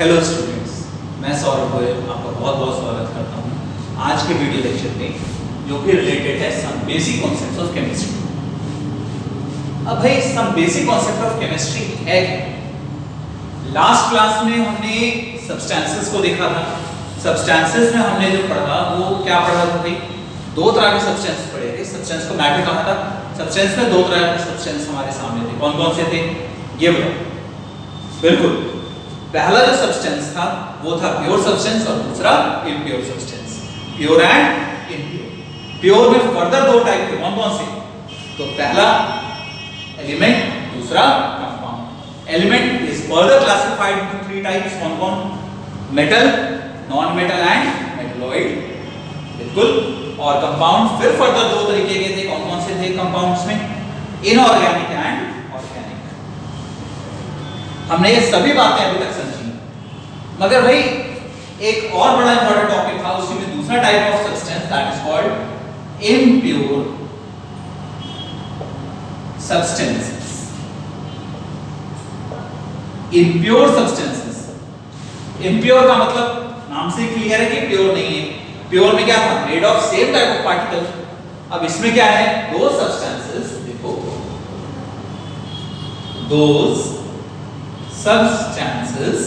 Hello students, मैं सौरभ गोयल आपका बहुत बहुत स्वागत करता हूँ आज के वीडियो लेक्चर में, जो कि रिलेटेड है some basic concepts of chemistry. अब भाई some basic concept of chemistry है क्या? लास्ट क्लास में हमने सब्सटेंसेस को देखा था। सब्सटेंसेस में हमने जो पढ़ा वो क्या पढ़ा था भाई? दो तरह के सब्सटेंस पढ़े थे। सब्सटेंस को मैटर कहा था। सब्सटेंस में दो तरह के सब्सटेंस हमारे सामने थे। कौन कौन से थे ये बताओ। बिल्कुल, पहला जो सब्सटेंस था वो था प्योर सब्सटेंस और दूसरा impure substance. Pure and impure. Pure में फर्दर दो टाइप के, कौन कौन से? तो पहला एलिमेंट, दूसरा compound. Element is further classified into three types. कौन कौन? Metal, non metal and metalloid. बिल्कुल। और कंपाउंड फिर फर्दर दो तरीके के थे। कौन कौन से थे कंपाउंड्स में? Inorganic and organic. हमने ये सभी बातें अभी तक समझी, मगर भाई एक और बड़ा इंपॉर्टेंट टॉपिक था, उसी में दूसरा type of substance, that is called impure substances. Impure substances. Impure का मतलब नाम से क्लियर है कि प्योर नहीं है। प्योर में क्या था? Made of same type of particle. अब इसमें क्या है? दो सब्सटेंसेस, देखो, those substances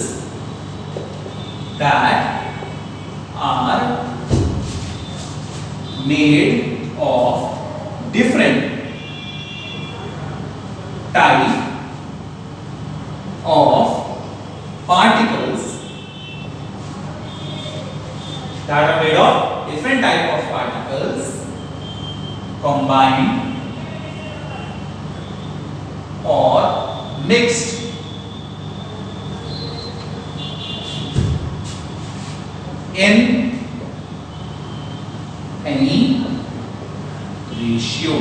that are made of different type of particles, that are made of different type of particles combined or mixed in any ratio।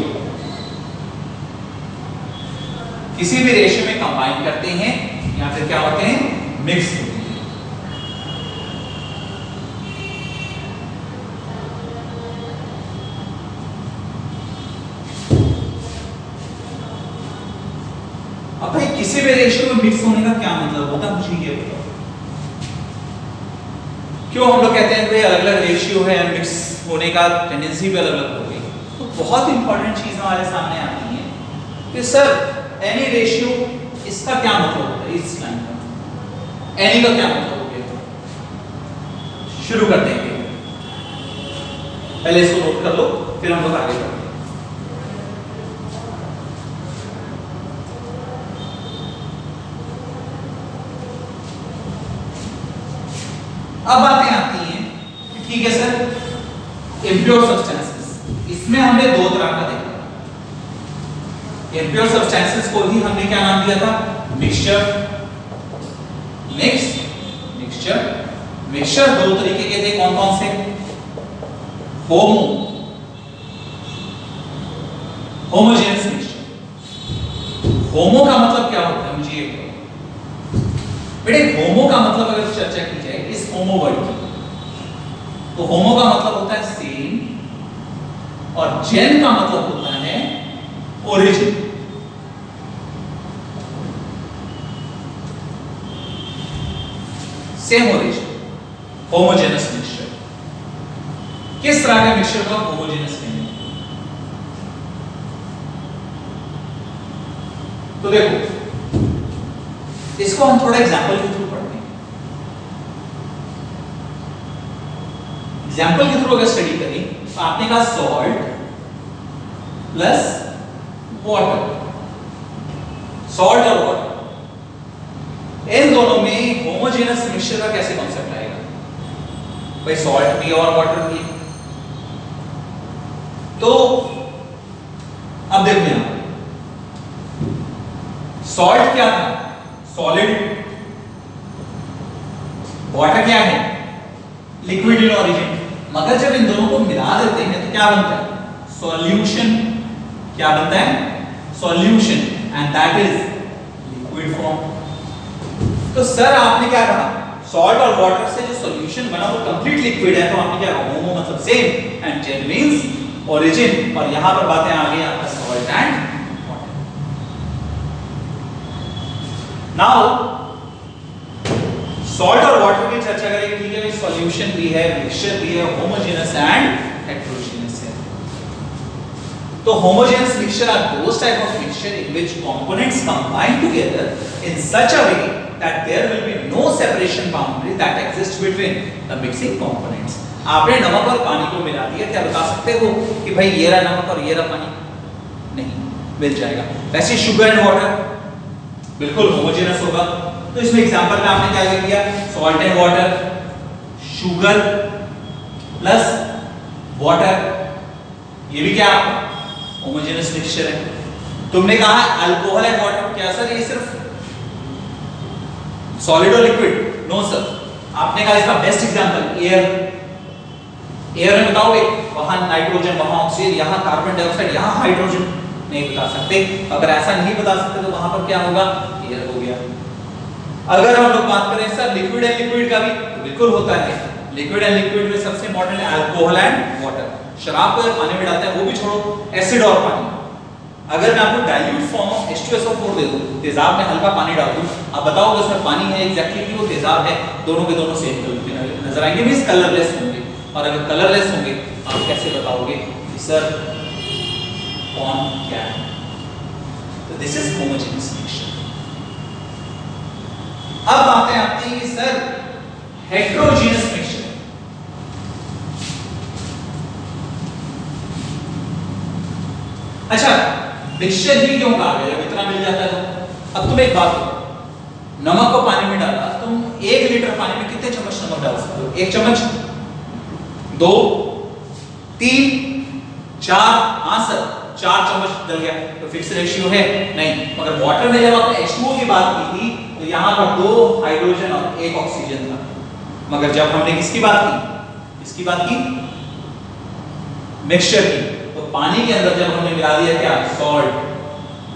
किसी भी ratio में combine करते हैं या फिर क्या होते हैं? मिक्स होते हैं। अब भाई किसी भी रेशियो में मिक्स होने का क्या मतलब होता है, मुझे ये बताओ। क्यों हम लोग कहते हैं भाई अलग अलग रेशियो है, मिक्स होने का टेंडेंसी भी अलग अलग होगी? तो बहुत इंपॉर्टेंट चीज हमारे सामने आती है कि सर एनी रेशियो, इसका क्या मतलब होता है? इस लाइन का एनी का क्या मतलब हो गया? शुरू करते हैं, पहले इसको नोट कर लो, फिर हम लोग आगे बढ़ते हैं। अब बातें आती हैं कि ठीक है सर, इम्प्योर सब्सटेंसेस, इसमें हमने दो तरह का देखा। इम्प्योर सब्सटेंसेस को ही हमने क्या नाम दिया था? मिक्सचर। मिक्सचर दो तरीके के थे। कौन कौन से? Homogeneous mixture. होमो का मतलब क्या होता है, मुझे ये बताओ बेटे। होमो का मतलब अगर चर्चा की जाए इस होमो वर्ड की, तो होमो का मतलब होता है सेम, और जेन का मतलब होता है origin. Same origin, homogeneous mixture. किस तरह के मिक्सचर को होमोजेनस कहेंगे? तो देखो, इसको हम थोड़ा एग्जांपल के थ्रू पढ़ते हैं। एग्जांपल के थ्रू अगर स्टडी करें तो आपने कहा सॉल्ट प्लस वाटर। सॉल्ट और वाटर, इन दोनों में होमोजेनस मिक्सचर का कैसे कॉन्सेप्ट आएगा? भाई सॉल्ट भी और वाटर भी। तो अब देखते हैं, सॉल्ट क्या था? सॉलिड। वाटर क्या है? Liquid in origin. मगर जब इन दोनों को मिला देते हैं तो क्या बनता है? सॉल्यूशन। क्या बनता है? Solution, and that is liquid form. तो सर आपने क्या कहा? सॉल्ट और वाटर से जो सॉल्यूशन बना वो कंप्लीट लिक्विड है, तो आपने क्या कहा? होमो मतलब same, and gen means origin. और यहां पर बातें आ गई आपका salt and water. Now salt और वाटर की चर्चा करेंगे, ठीक है भाई। सॉल्यूशन भी है, मिक्सचर भी है, होमोजेनस एंड हेटेरोजेनस है। तो homogeneous mixture are those type of mixture in which components combine together in such a way that there will be no separation boundary that exists between the mixing components. आपने नमक और पानी को मिला दिया, क्या बता सकते हो कि भाई ये रहा नमक और ये रहा पानी? नहीं, मिल जाएगा। वैसे शुगर एंड वाटर बिल्कुल होमोजेनस होगा। तो इसमें एग्जांपल में आपने क्या लिख दिया? Salt and water, sugar plus water, ये भी क्या होमोजेनस मिक्सचर है। तुमने कहा अल्कोहल एंड वाटर, क्या सर ये सिर्फ सॉलिड और लिक्विड? No sir. आपने कहा इसका बेस्ट एग्जांपल एयर। एयर में बताओगे वहां नाइट्रोजन, वहां ऑक्सीजन, यहां कार्बन डाइऑक्साइड, यहां हाइड्रोजन, नहीं बता सकते। अगर ऐसा नहीं बता सकते तो वहां पर क्या होगा? एयर हो गया। अगर हम लोग बात करें सर लिक्विड एंड लिक्विड का भी, तो बिल्कुल होता है। लिक्विड एंड लिक्विड में सबसे इंपॉर्टेंट है अल्कोहल एंड वाटर। शराब को पानी में डालते हैं, वो भी छोड़ो, एसिड और पानी। अगर मैं आपको डाइल्यूट फॉर्म ऑफ H2SO4 दे दूं, तेजाब में हल्का पानी डाल दूं, आप बताओगे उसमें पानी है एग्जैक्टली कि वो तेजाब है? दोनों के दोनों सेम कलर के नजर आएंगे, मींस कलरलेस होंगे। और अगर कलरलेस होंगे आप कैसे बताओगे कि सर कौन क्या है? तो दिस इज होमोजेनियस मिक्सचर। अब बातें आती हैं कि सर हेटेरोजेनियस मिक्सचर। अच्छा, मिक्सचर ही क्यों कहा गया? जब इतना मिल जाता है तो। अब तुम एक बात करो, नमक को पानी में डाला, तुम 1 लीटर पानी में कितने चम्मच नमक डाल सकते हो? 1 चम्मच, 2, 3, 4, हाँ सर 4 चम्मच डल गया। तो फिक्स रेशियो है? नहीं। मगर वाटर में जब आपने H2O की बात की थी तो यहाँ पर 2 हाइड्रोजन और 1 ऑक्सीजन था। मगर जब हमने किसकी बात की? किसकी बात की? मिक्सचर की। तो पानी के अंदर जब हमने मिला दिया क्या? सॉल्ट,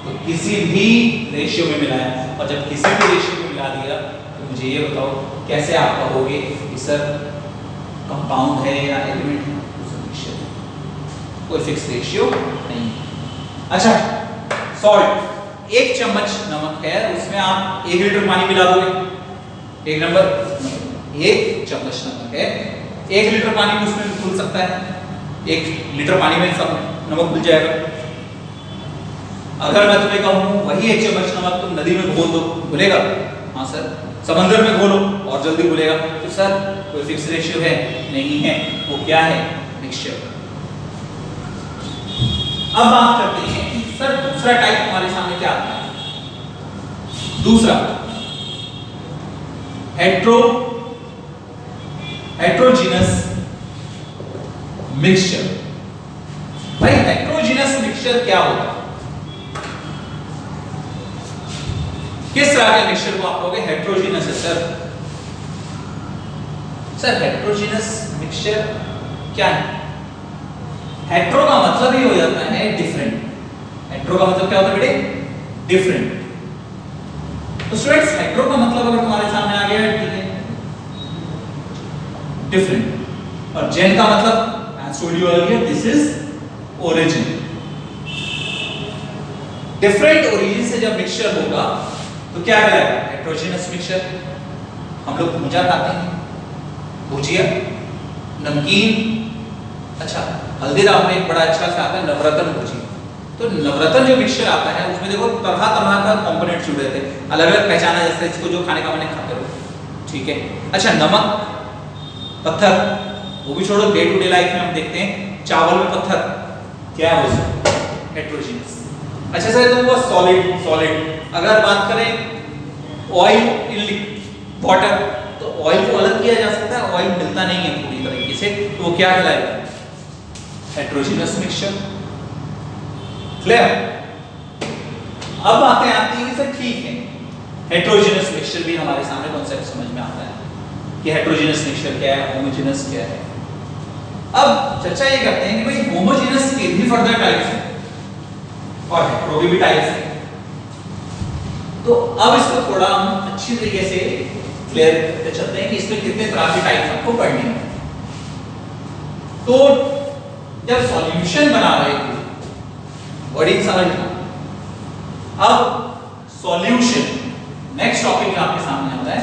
तो किसी भी रेशियो में मिलाया। और जब किसी भी रेशियो में मिला दिया तो मुझे ये बताओ कैसे आप कहोगे कि सर कंपाउंड है या एलिमेंट है? कोई फिक्स रेशियो नहीं। अच्छा, सॉल्ट 1 चम्मच नमक है, उसमें आप 1 लीटर पानी मिला दोगे। एक नंबर, 1 चम्मच नमक है, 1 लीटर पानी उसमें घुल सकता है। 1 लीटर पानी में सब नमक घुल जाएगा। अगर मैं तुम्हें कहूं वही 1 चम्मच नमक तुम नदी में घोल दो, घुलेगा? हाँ सर। समंदर में घोलो और जल्दी घुलेगा। तो सर कोई फिक्स रेशियो है? नहीं है। वो क्या है? मिक्सचर। अब बात करते हैं कि सर दूसरा टाइप हमारे सामने क्या आता है? दूसरा हेटेरोजेनस मिक्सचर। भाई हेटेरोजेनस मिक्सचर क्या होता है? किस तरह के मिक्सचर को आप कहोगे हेटेरोजेनस है? सर हेटेरोजेनस मिक्सचर क्या है? हेटेरो का मतलब ही हो जाता है डिफरेंट। हेटेरो का मतलब क्या होता है बेटे? डिफरेंट। तो स्टूडेंट्स हेटेरो का मतलब अगर तुम्हारे सामने आ गया, ठीक है, डिफरेंट। और जेन का मतलब as told you earlier, this is origin। Different origin से जब मिक्सचर होगा तो क्या कहलाएगा? Heterogeneous mixture. हम लोग भुजिया खाते हैं, भुजिया, नमकीन। अच्छा, हल्दीराम में एक बड़ा अच्छा सा आता है नवरत्न भुजिया। तो नवरत्न जो मिक्सचर आता है उसमें देखो तरह तरह का कंपोनेंट जुड़े थे, अलग अलग पहचाना जैसे इसको जो खाने का मैंने खाते रहो, ठीक है। अच्छा, नमक, पत्थर, वो भी छोड़ो, डे टू डे लाइफ में हम देखते हैं चावल में पत्थर, क्या है वो? हेटेरोजेनस। अच्छा सर तो वो सॉलिड। अगर बात करें ऑयल इन वाटर, तो ऑयल को अलग किया जा सकता है, ऑयल मिलता नहीं है पूरी तरीके से, तो वो क्या कहलाएगा? Heterogeneous mixture. क्लियर? अब बातें आती हैं कि सर ठीक है, हेटेरोजेनस मिक्सचर भी हमारे सामने कॉन्सेप्ट समझ में आता है कि हेटेरोजेनस मिक्सचर क्या है, होमोजेनस क्या है। अब चर्चा ये करते हैं कि भाई होमोजेनस के भी फर्दर टाइप्स हैं और हेटेरो भी टाइप्स हैं। तो अब इसको थोड़ा हम अच्छी तरीके से क्लियर करते चलते हैं कि इसमें कितने तरह के टाइप्स आपको पढ़ने हैं। तो जब सॉल्यूशन बना रहे थे, वर्डिंग समझना। अब सॉल्यूशन नेक्स्ट टॉपिक आपके सामने आता है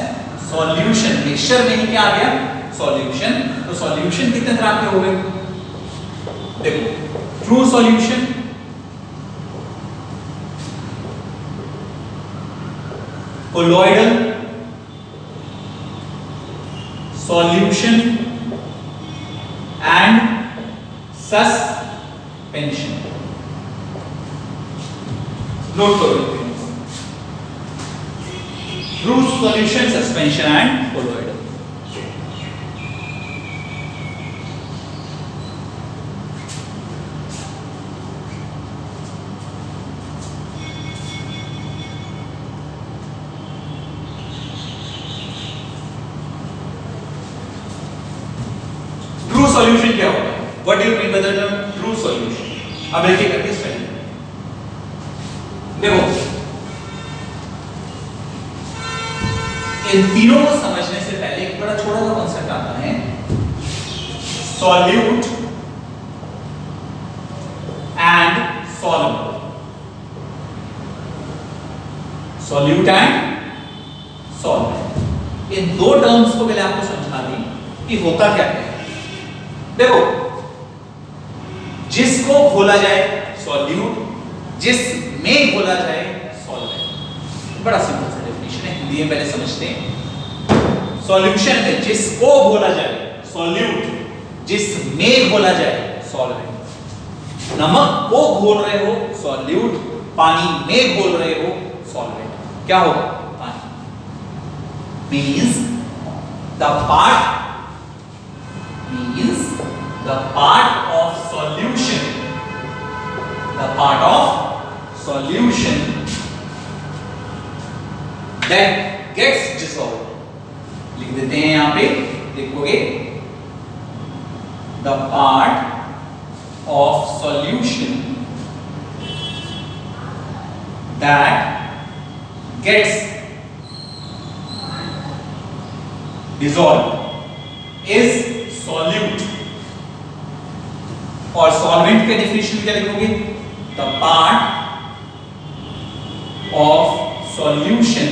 सॉल्यूशन, मिक्सचर में ही क्या आ गया, सॉल्यूशन। तो सॉल्यूशन कितने तरह के हो गए, देखो, true solution, colloidal solution and suspension. Note करो, true solution, suspension and colloidal. True solution क्या होता है, what do you mean by the term true solution. अब एक एक करके स्पेलिंग देखो, इन तीनों को समझने से पहले एक बड़ा छोटा सा कॉन्सेप्ट आता है, solute and solvent. Solute and solvent, इन दो टर्म्स को पहले आपको समझा दें कि होता क्या है। देखो, जिसको घोला जाए सॉल्यूट, जिसमें घोला जाए सॉल्वेंट। बड़ा सिंपल सा डेफिनेशन है, हिंदी में पहले समझते हैं। सॉल्यूशन है जिसको घोला जाए सॉल्यूट, जिसमें घोला जाए सॉल्वेंट। नमक को घोल रहे हो सॉल्यूट, पानी में घोल रहे हो सॉल्वेंट, क्या होगा, पानी। Means the part of solution, the part of solution that gets dissolved, लिख देते हैं यहां पे, देखोगे, the part of solution that gets dissolved is solute। और सॉल्वेंट के डेफिनेशन क्या लिखोगे, the part of solution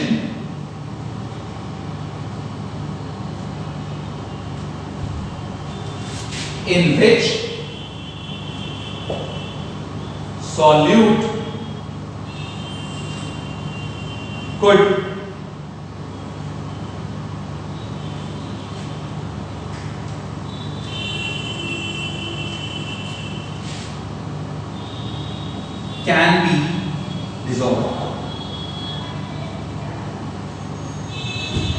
in which solute could can be dissolved,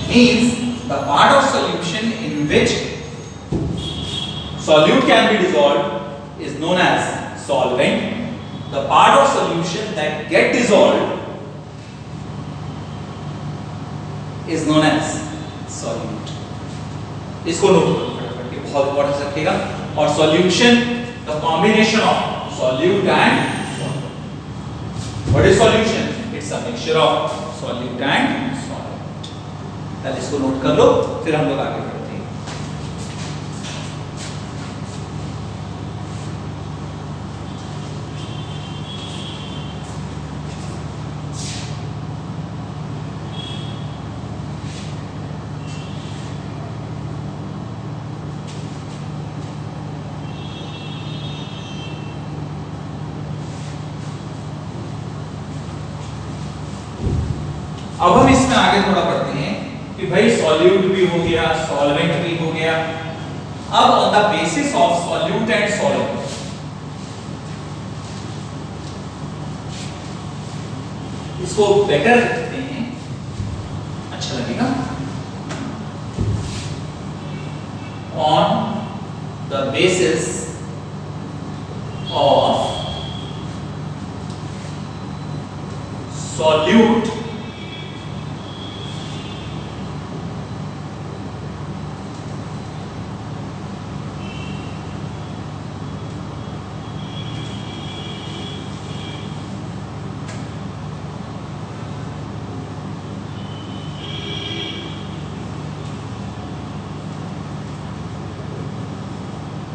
means the part of solution in which solute can be dissolved is known as solvent. The part of solution that get dissolved is known as solute. इसको note करो फटाफट, ये बहुत important रखिएगा। और solution, the combination of solute and, what is solution? It's a mixture of solute and solvent। पहले इसको note कर लो, फिर हम लोग आगे बढ़ते हैं। अब हम इसमें आगे थोड़ा बढ़ते हैं कि भाई सॉल्यूट भी हो गया, सॉल्वेंट भी हो गया। अब on the basis of solute and solvent, इसको बेटर लिखते हैं, अच्छा लगेगा। On the basis of solute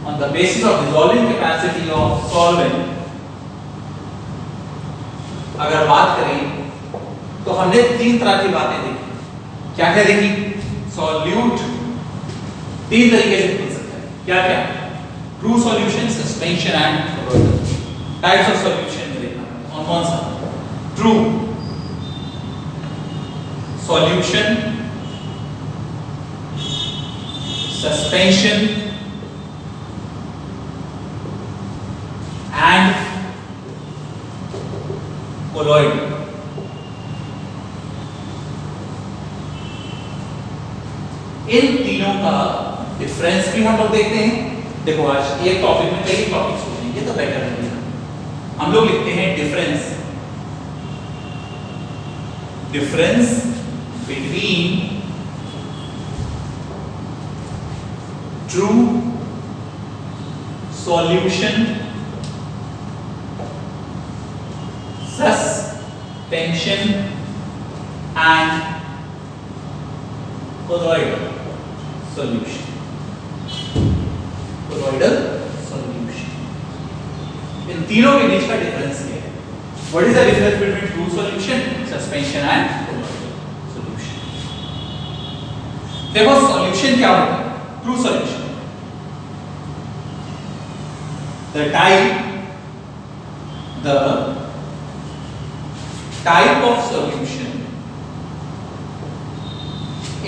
on the basis of dissolving capacity of solvent, अगर बात करें तो हमने तीन तरह की बातें देखी। क्या क्या देखी, सॉल्यूट तीन तरीके से लिख सकते हैं, क्या क्या? True solution, suspension and colloidal. Types of solution में देखना कौन कौन सा? True solution, suspension and colloidal. इन तीनों का डिफरेंस भी हम लोग देखते हैं। देखो आज एक टॉपिक में कई टॉपिक्स होते हैं, ये तो बेटर है। हम लोग लिखते हैं difference between true solution, suspension and colloidal solution. Colloidal solution, इन तीनों के बीच का डिफरेंस क्या है? What is the difference between true solution, suspension and colloidal solution? देखो सॉल्यूशन क्या होता है? True solution, the type of solution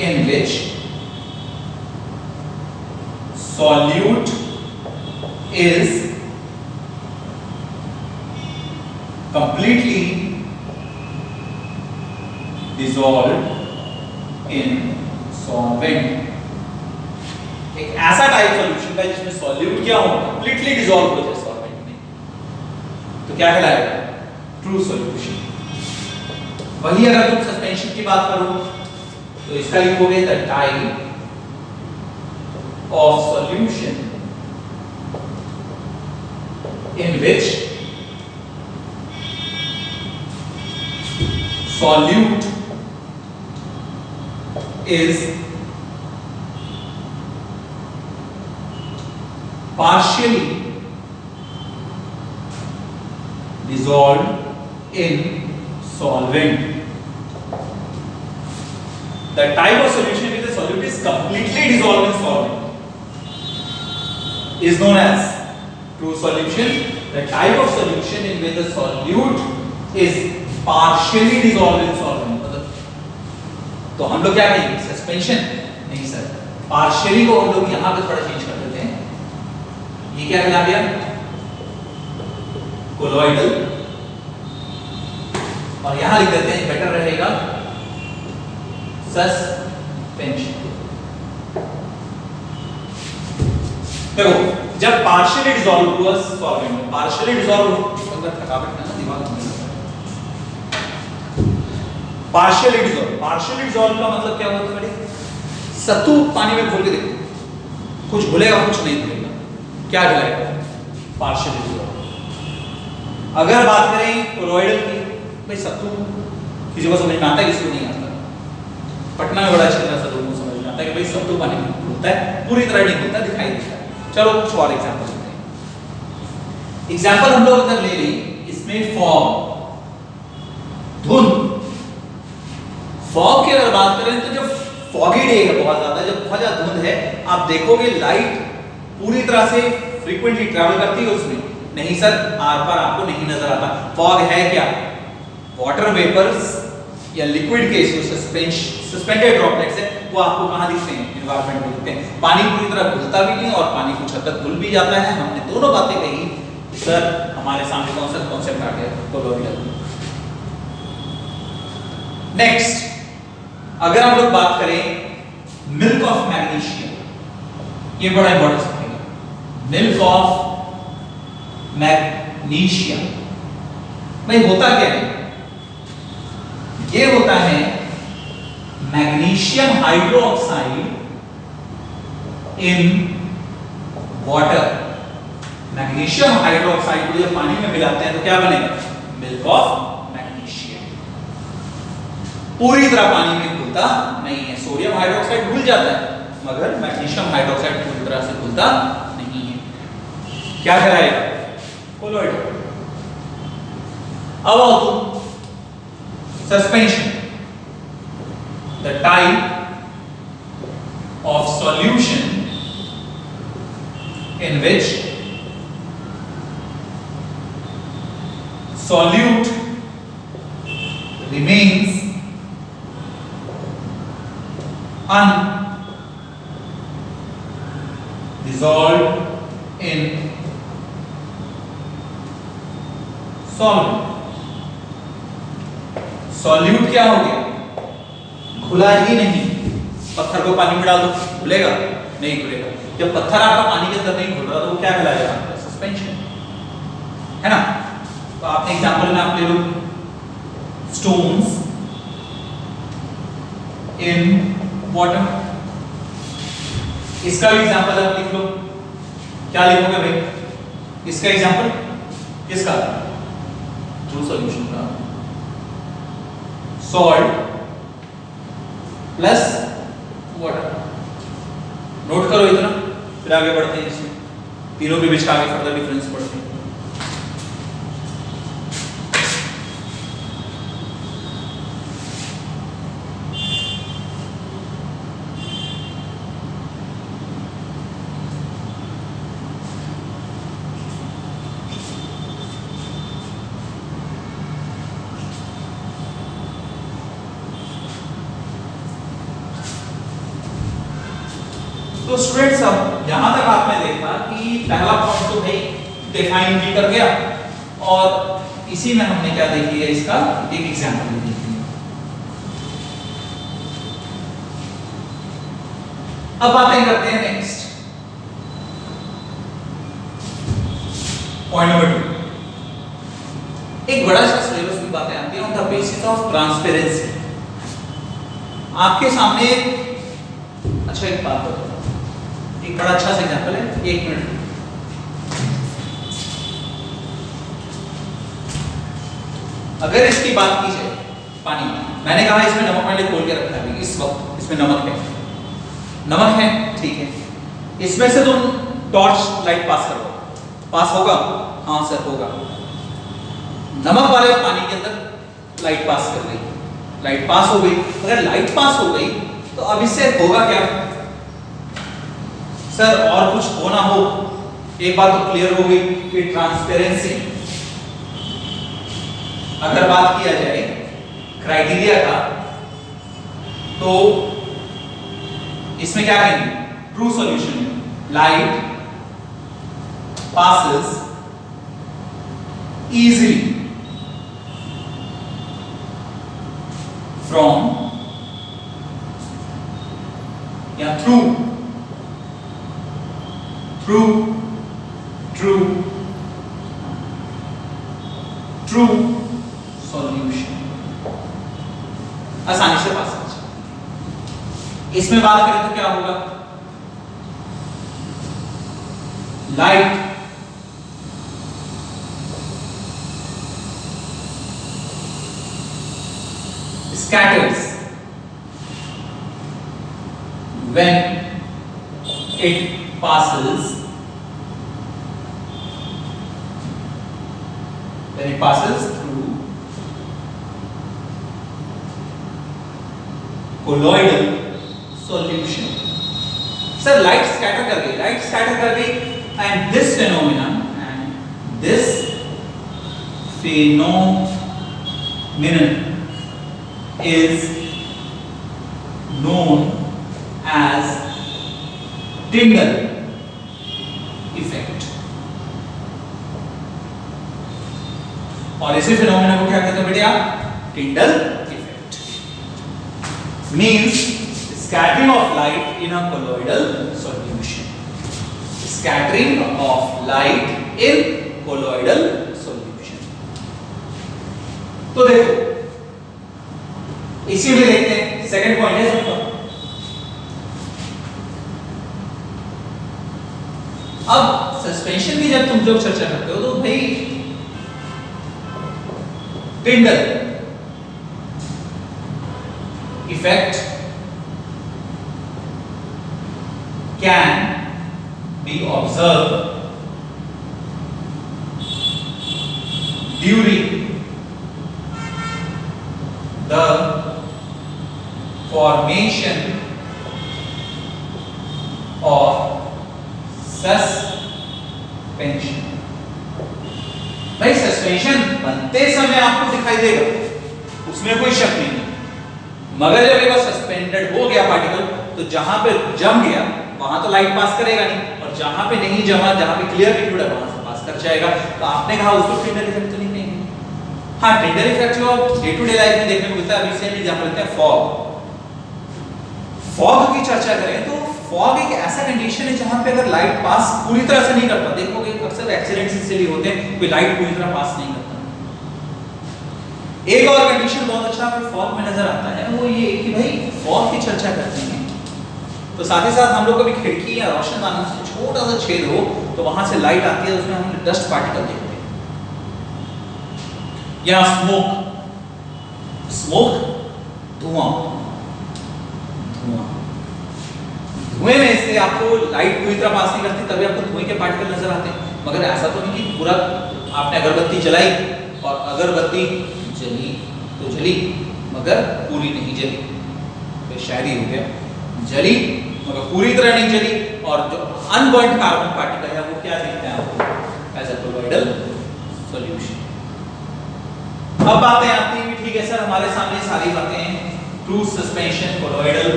in which solute is completely dissolved in solvent। एक ऐसा टाइप सॉल्यूशन का जिसमें सॉल्यूट क्या हो, कंप्लीटली डिसॉल्व हो जाए सॉल्वेंट में, तो क्या कहलाएगा? True solution. वही अगर तुम सस्पेंशन की बात करो तो इसका लिखोगे the type of solution in which solute is partially dissolved in solvent। The type of solution in which the solute is completely dissolved in solvent is known as true solution। The type of solution in which the solute is partially dissolved in solvent, तो हम लोग क्या कहेंगे? Suspension नहीं sir, partially को हम लोग यहां पे थोड़ा चेंज कर देते हैं। ये क्या कहला गया? कोलोइडल, और यहां लिख देते हैं, बेटर रहेगा सस्पेंशन। देखो जब पार्शियली डिसॉल्व हुआ सॉल्वेंट में, पार्शियली डिसॉल्व अंदर थकावट ना दिमाग में, पार्शियली डिसॉल्व का मतलब क्या होता है? सत्तू पानी में घोल के देखो, कुछ घुलेगा कुछ नहीं घुलेगा, क्या कहलाएगा? Partially dissolve. अगर बात करें कोलोइडल की, भाई सत्तू किसी को समझ में आता है, किसी को नहीं आता। पटना में बड़ा अच्छा तरह से लोगों को समझ में आता है कि भाई सत्तू पानी में घुलता है, पूरी तरह नहीं घुलता, दिखाई देता है। चलो कुछ और एग्जांपल लेते हैं। एग्जांपल हम लोग अगर ले लें, इसमें फॉग, धुंध। फॉग की अगर बात करें तो जब फॉगी डे है बहुत ज्यादा, जब बहुत ज्यादा धुंध है, आप देखोगे लाइट पूरी तरह से फ्रीक्वेंटली ट्रैवल करती है उसमें? नहीं सर, आर पार आपको नहीं नजर आता। फॉग है क्या? वाटर वेपर्स या लिक्विड के सस्पेंडेड ड्रॉपलेट्स है, वो आपको कहां दिखते हैं? एनवायरनमेंट में दिखते हैं। पानी पूरी तरह घुलता भी नहीं और पानी कुछ हद तक घुल भी जाता है। हमने दोनों बातें कही, सर हमारे सामने कौन सा कॉन्सेप्ट आ गया? कोलोइडल। नेक्स्ट, अगर हम लोग बात करें मिल्क ऑफ मैग्नीशियम, ये बड़ा इंपॉर्टेंट है। मिल्क ऑफ मैग्नीशियम भाई होता क्या है? ये होता है magnesium hydroxide in water. Magnesium hydroxide को जब पानी में मिलाते हैं तो क्या बनेगा? Milk of magnesium. पूरी तरह पानी में घुलता नहीं है। सोडियम हाइड्रोक्साइड घुल जाता है, मगर मैग्नीशियम हाइड्रोक्साइड पूरी तरह से घुलता नहीं है। क्या कहलाएगा? कोलोइडल। अब आओ तुम suspension, the type in which solute remains undissolved in solvent. Solute क्या हो गया? घुला ही नहीं। पत्थर को पानी में डाल दो, घुलेगा? नहीं घुलेगा। जब पत्थर आपका पानी के अंदर नहीं घुल रहा तो वो क्या कहलाएगा? सस्पेंशन, है ना? तो आपने एग्जांपल में आप ले लो, स्टोन्स इन वाटर। इसका भी एग्जांपल आप लिख लो। क्या लिखोगे भाई? इसका एग्जांपल किसका? ट्रू सॉल्यूशन का। Salt plus water. नोट करो इतना, फिर आगे बढ़ते हैं। इसमें तीनों के बीच का आगे फर्दर डिफरेंस पढ़ते हैं। तो स्टूडेंट्स, अब यहां तक आपने देखा कि पहला पॉइंट तो भाई डिफाइन भी कर गया, और इसी में हमने क्या देख लिया, इसका एक एग्जांपल भी देख लिया। अब बातें करते हैं नेक्स्ट पॉइंट नंबर 2। एक बड़ा सा सिलेबस की बातें आती हैं on the basis of transparency. आपके सामने अच्छा एक बात बताओ, एक बड़ा अच्छा सा एग्जांपल है, 1 मिनट। अगर इसकी बात की जाए पानी, मैंने कहा इसमें नमक मैंने खोल के रखा है, इस वक्त इसमें नमक है, ठीक है। इसमें से तुम टॉर्च लाइट पास करो, पास होगा? हाँ सर होगा। नमक वाले पानी के अंदर लाइट पास कर गई, लाइट पास हो गई। अगर लाइट पास हो गई तो अब इससे होगा क्या सर? और कुछ हो ना हो, एक बात तो क्लियर हो गई कि ट्रांसपेरेंसी। अगर बात किया जाए क्राइटेरिया का, तो इसमें क्या कहेंगे? ट्रू सॉल्यूशन में लाइट पासेस इजीली फ्रॉम या थ्रू सॉल्यूशन, आसानी से पास हो जाए। इसमें बात करें तो क्या होगा? Light scatters when it passes through colloidal solution. Sir light scatter कर गई, and this phenomenon is known as Tyndall effect. और इसी फिनोमेना को क्या कहते हैं बेटा? Tyndall effect means scattering of light in a colloidal solution. Scattering of light in colloidal solution. तो देखो, इसी में देखते हैं सेकंड पॉइंट है सबका। अब सस्पेंशन की जब तुम लोग चर्चा करते हो तो भाई Tyndall effect can be observed during the formation of suspended suspension. भाई सस्पेंशन बनते समय आपको दिखाई देगा, उसमें कोई शक नहीं, मगर जब एक सस्पेंडेड हो गया पार्टिकल तो जहां पे जम गया वहां तो लाइट पास करेगा नहीं, और जहां पे नहीं जमा, जहां पे क्लियर लिक्विड है वहां से पास कर जाएगा। तो आपने कहा उसको टिंडल इफेक्ट तो नहीं कहेंगे। हाँ, टिंडल इफेक्ट जो डे टू डे लाइफ में देखने को मिलता है, अभी से एग्जांपल लेते हैं फॉग। फॉग की चर्चा करें तो फॉग एक ऐसा कंडीशन है जहां पे अगर लाइट पास पूरी तरह से नहीं करता, देखोगे अक्सर एक्सीडेंट्स इसलिए होते हैं कि लाइट पूरी तरह पास नहीं करता। एक और कंडीशन बहुत अच्छा हमें फॉग में नजर आता है, वो ये कि भाई फॉग की चर्चा करते हैं तो साथ ही साथ हम लोग कभी खिड़की या रोशनदानों से छोटा सा छेद हो तो वहां से लाइट आती है, उसमें हम डस्ट पार्टिकल देखते हैं, या स्मोक धुआं, धुएं में से आपको लाइट पूरी तरह पास नहीं करती, तभी आपको धुएं के पार्टिकल नजर आते हैं। मगर ऐसा तो नहीं कि पूरा आपने अगरबत्ती जलाई और अगरबत्ती जली तो जली मगर पूरी नहीं जली, तो शायरी हो गया, जली मगर पूरी तरह नहीं जली, और जो अनबर्न्ड कार्बन पार्टिकल है वो क्या दिखता है आपको एज अ कोलॉइडल सॉल्यूशन। अब बातें आती हैं, ठीक है सर हमारे सामने सारी बातें हैं, true suspension, colloidal,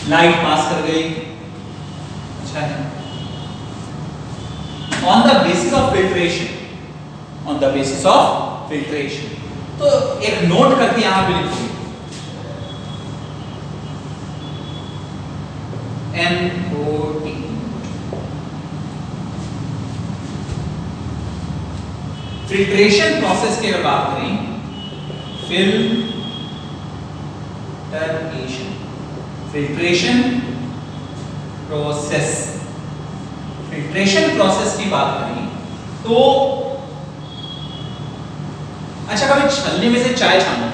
light pass कर गई, अच्छा है। On the basis of filtration, on the basis of filtration, तो एक नोट करके यहां पे लिखोगे NOT। फिल्ट्रेशन प्रोसेस की अगर बात करें, फिल्ट्रेशन प्रोसेस, फिल्ट्रेशन प्रोसेस की बात करें तो अच्छा, कभी छलनी में से चाय छानो,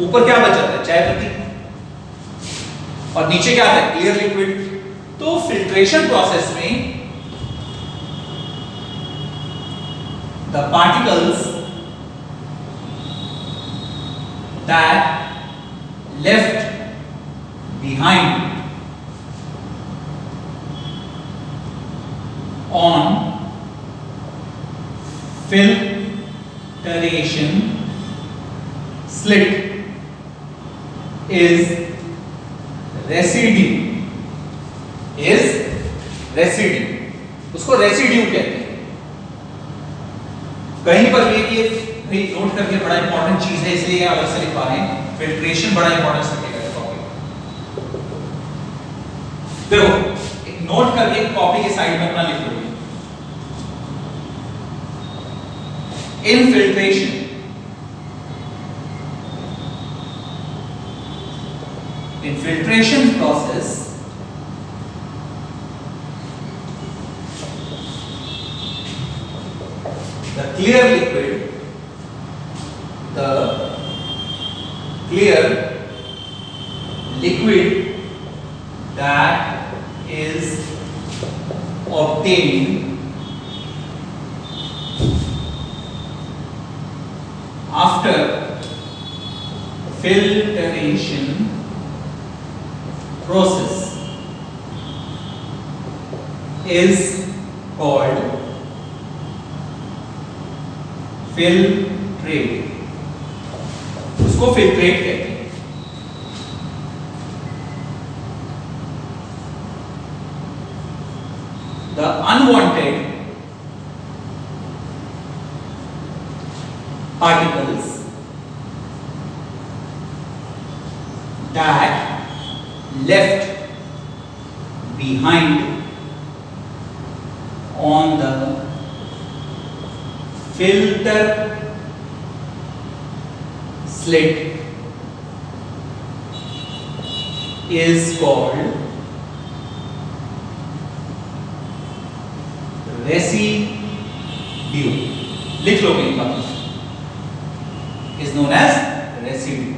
ऊपर क्या बच जाता है, चाय पत्ती, और नीचे क्या आता है, क्लियर लिक्विड। तो फिल्ट्रेशन प्रोसेस में the particles that left behind on filtration slit is residue, उसको रेसिड्यू कहते हैं। कहीं पर भी ये नोट करके, बड़ा इंपॉर्टेंट चीज है इसलिए अलग से लिखवा रहे हैं, फिल्ट्रेशन बड़ा इंपॉर्टेंस रखेगा। देखो एक नोट करके कॉपी के साइड में अपना लिख लो, infiltration, infiltration process the clear liquid that is obtained after filtration process is called filtrate, उसको फिल्ट्रेट कहते हैं। The unwanted particles that left behind on the filter slit is called residue, लिख लो मेरी बात, is known as residue।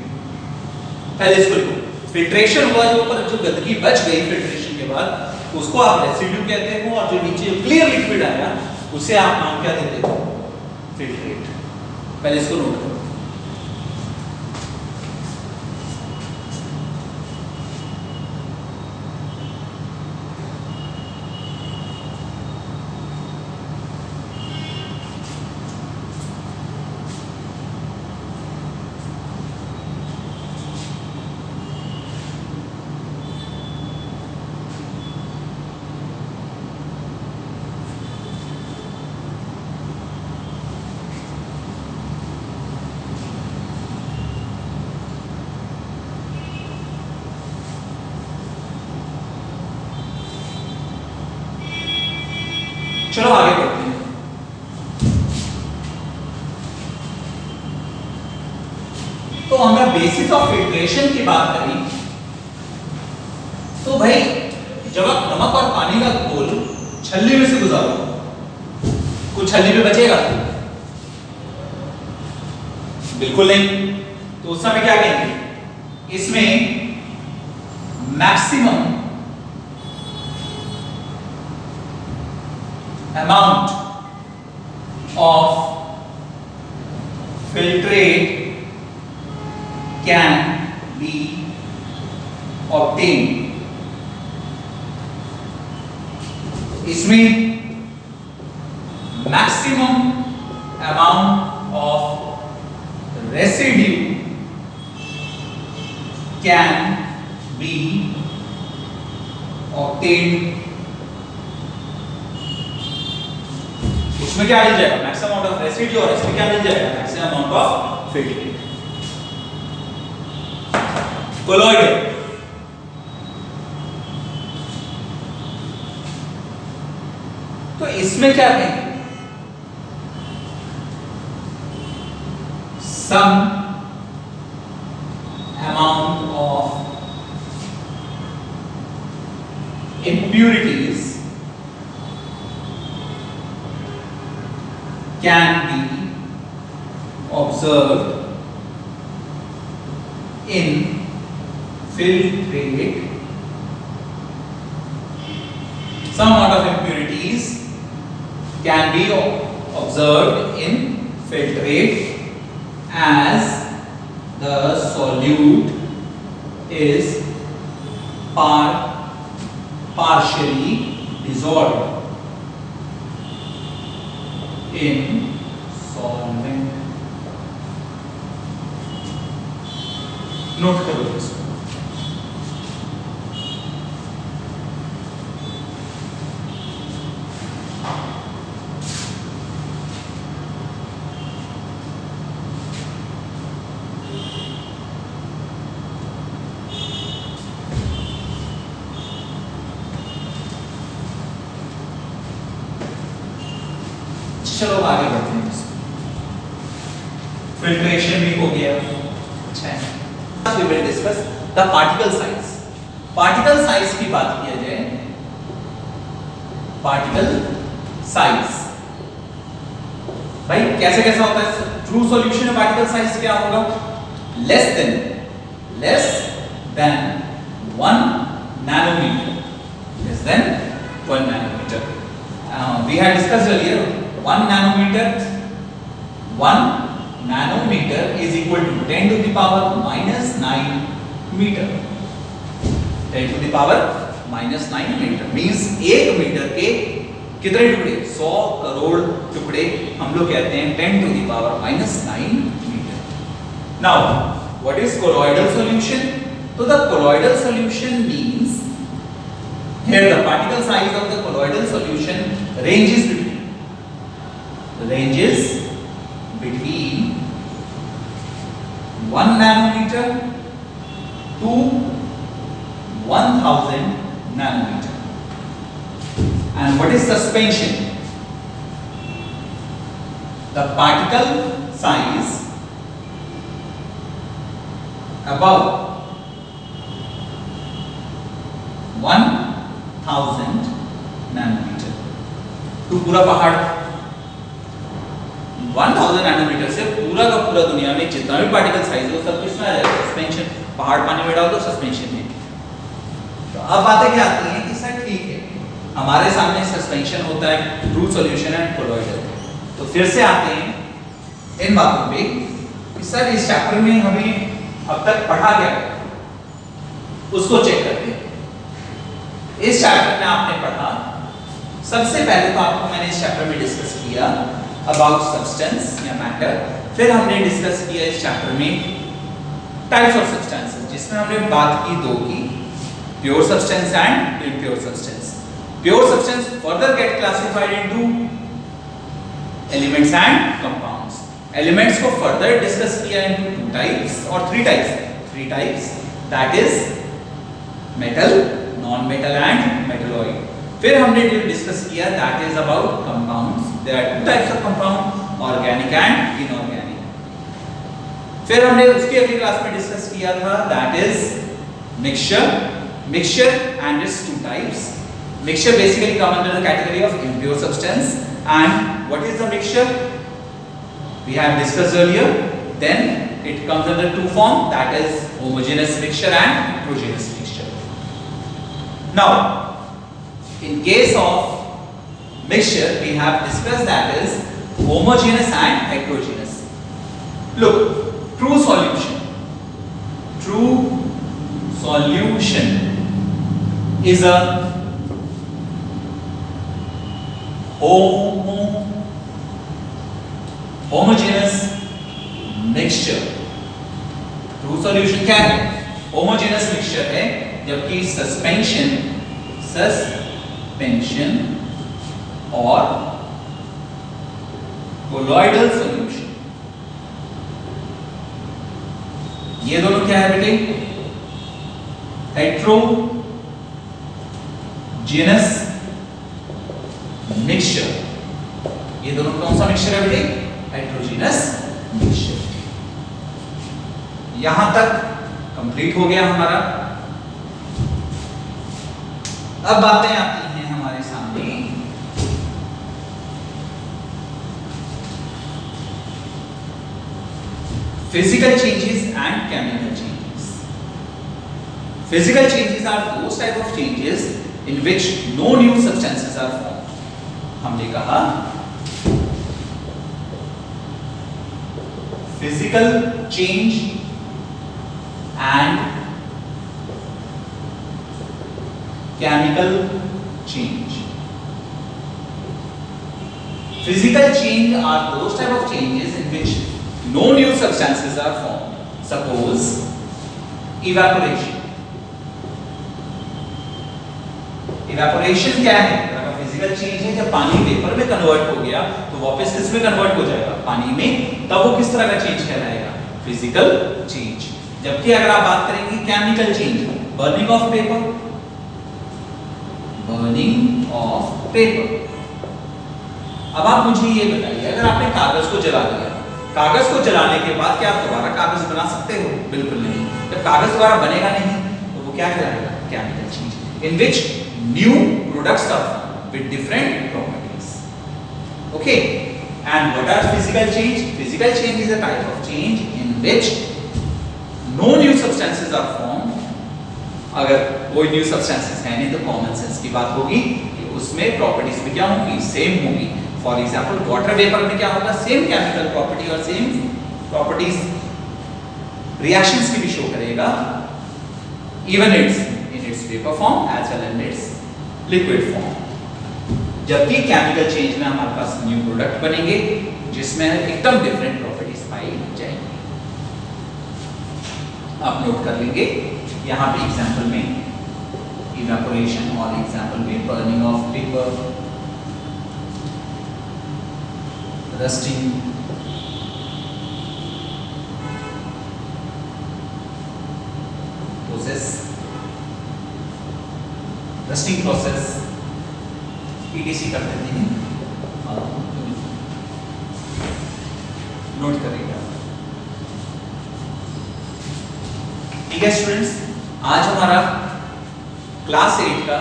पहले इसको लिखो, filtration हुआ जो ऊपर जो गंदगी बच गई फिल्ट्रेशन के बाद उसको आप रेसिड्यू कहते हो, और जो नीचे क्लियर लिक्विड आया उसे आप नाम क्या देते हो, फिल्ट्रेट। पहले इसको नोट करो। चलो आगे बढ़ते हैं। तो हमने बेसिस ऑफ फिल्ट्रेशन की बात करी। तो भाई जब आप नमक और पानी का घोल छल्ली में से गुजारो, कुछ छल्ली में बचेगा? बिल्कुल नहीं। तो उस समय क्या कहेंगे? इसमें maximum amount of filtrate can be obtained. इसमें maximum amount of residue can be obtained. उसमें क्या मिल जाएगा? मैक्सिमम अमाउंट ऑफ रेसिड्यू, और इसमें क्या मिल जाएगा? Maximum amount of filtrate. Colloid तो इसमें क्या कहेंगे? Some amount of impurities can be observed in filtrate. Some amount of impurities can be observed in filtrate as the solute is partially dissolved in solvent. Note करो इसको। चलो आगे बढ़ते हैं। फिल्ट्रेशन भी हो गया। अच्छा है। We will discuss the particle size. Particle size की बात किया जाए, पार्टिकल साइज भाई कैसे कैसा होता है? ट्रू सॉल्यूशन में पार्टिकल साइज क्या होगा? Less than 1 nanometre, less than 1 nanometre. We had discussed earlier 1 nanometer is equal to 10 to the power minus 9 meter. 10 to the power minus 9 meter means 1 metre के कितने टुकड़े? 100 करोड़ टुकड़े हम लोग कहते हैं 10 to the power minus 9 meter. Now, what is colloidal solution? So the colloidal solution means here the particle size of the colloidal solution ranges between 1 nanometer to 1000 nanometer. And what is suspension? The particle size above 1000 nanometer. तो पूरा पहाड़ 1000 nanometre से पूरा का पूरा दुनिया में जितना भी पार्टिकल साइज हो सब किसमें आ जाएगा? सस्पेंशन। पहाड़ पानी में डाल दो, सस्पेंशन में। तो अब बातें क्या आती हैं कि सर ठीक है हमारे सामने सस्पेंशन होता है, ट्रू सॉल्यूशन एंड कोलॉइडल। तो फिर से आते हैं इन बातों पे कि सर इस चैप्टर में हमें अब तक पढ़ा क्या है उसको चेक करते हैं। इस चैप्टर में आपने पढ़ा, सबसे पहले तो आपको मैंने इस चैप्टर में डिस्कस किया अबाउट सब्सटेंस या मैटर। फिर हमने डिस्कस किया इस चैप्टर में टाइप्स ऑफ सब्सटेंसेस, जिसमें हमने बात की दो की, pure substance and impure substance. Pure substance further get classified into elements and compounds. Elements को फर्दर डिस्कस किया इनटू 2 टाइप्स और 3 types that is metal, non metal and metalloid. फिर हमने जो डिस्कस किया that is about compounds. There are two types of compound, organic and inorganic. फिर हमने उसकी अगली क्लास में डिस्कस किया था that is mixture. Mixture and its two types. Mixture basically come under the category of impure substance. And what is the mixture? We have discussed earlier. Then it comes under two forms, that is homogeneous mixture and heterogeneous mixture. Now, in case of mixture, we have discussed that is homogeneous and heterogeneous. Look, true solution is a homogeneous mixture. True solution क्या है? Homogeneous mixture है, जबकि suspension और colloidal solution, ये दोनों क्या है बेटे? Heterogeneous mixture. ये दोनों कौन सा मिक्सचर है बेटे? Heterogeneous mixture. यहां तक कंप्लीट हो गया हमारा. अब बातें आती हैं हमारे सामने physical changes and chemical changes. Physical changes are those type of changes in which no new substances are formed. हमने कहा physical change and chemical change. Physical change are those type of changes in which no new substances are formed. Suppose evaporation. Evaporation क्या है? अगर physical change है, जब पानी vapour में convert हो गया तो वापस किस में कन्वर्ट हो जाएगा? पानी में. तब वो किस तरह का चेंज कहलाएगा? Physical change. जबकि अगर आप बात करेंगे chemical change, burning of paper. अब आप मुझे ये बताइए, अगर आपने कागज को जला दिया, कागज को जलाने के बाद क्या आप दोबारा कागज बना सकते हो? बिल्कुल नहीं. जब कागज दोबारा बनेगा नहीं तो वो क्या कहलाएगा? Chemical change. In which new products are formed with different properties. Okay, and what are physical change? Physical change is a type of change in which no new substances are formed. अगर कोई new substances है नहीं तो common sense की बात होगी कि उसमें properties भी क्या होंगी? Same होंगी. For example, water vapor में क्या होगा? Same chemical property और same properties reactions की भी show करेगा. Even in its vapor form as well as in its liquid form. जबकि केमिकल चेंज में हमारे पास न्यू प्रोडक्ट बनेंगे जिसमें एकदम डिफरेंट प्रॉपर्टीज पाई जाएंगी. आप नोट कर लेंगे यहां पे एग्जांपल में इवेपोरेशन और एग्जांपल में burning of paper, rusting, process, rusting process, etc कर देते हैं. नोट करेगा. ठीक है स्टूडेंट्स, आज हमारा क्लास 8 का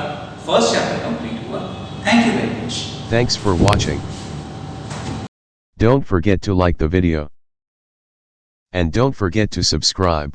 फर्स्ट चैप्टर कंप्लीट हुआ. Thank you very much. Thanks for watching. Don't forget to like the video. And don't forget to subscribe.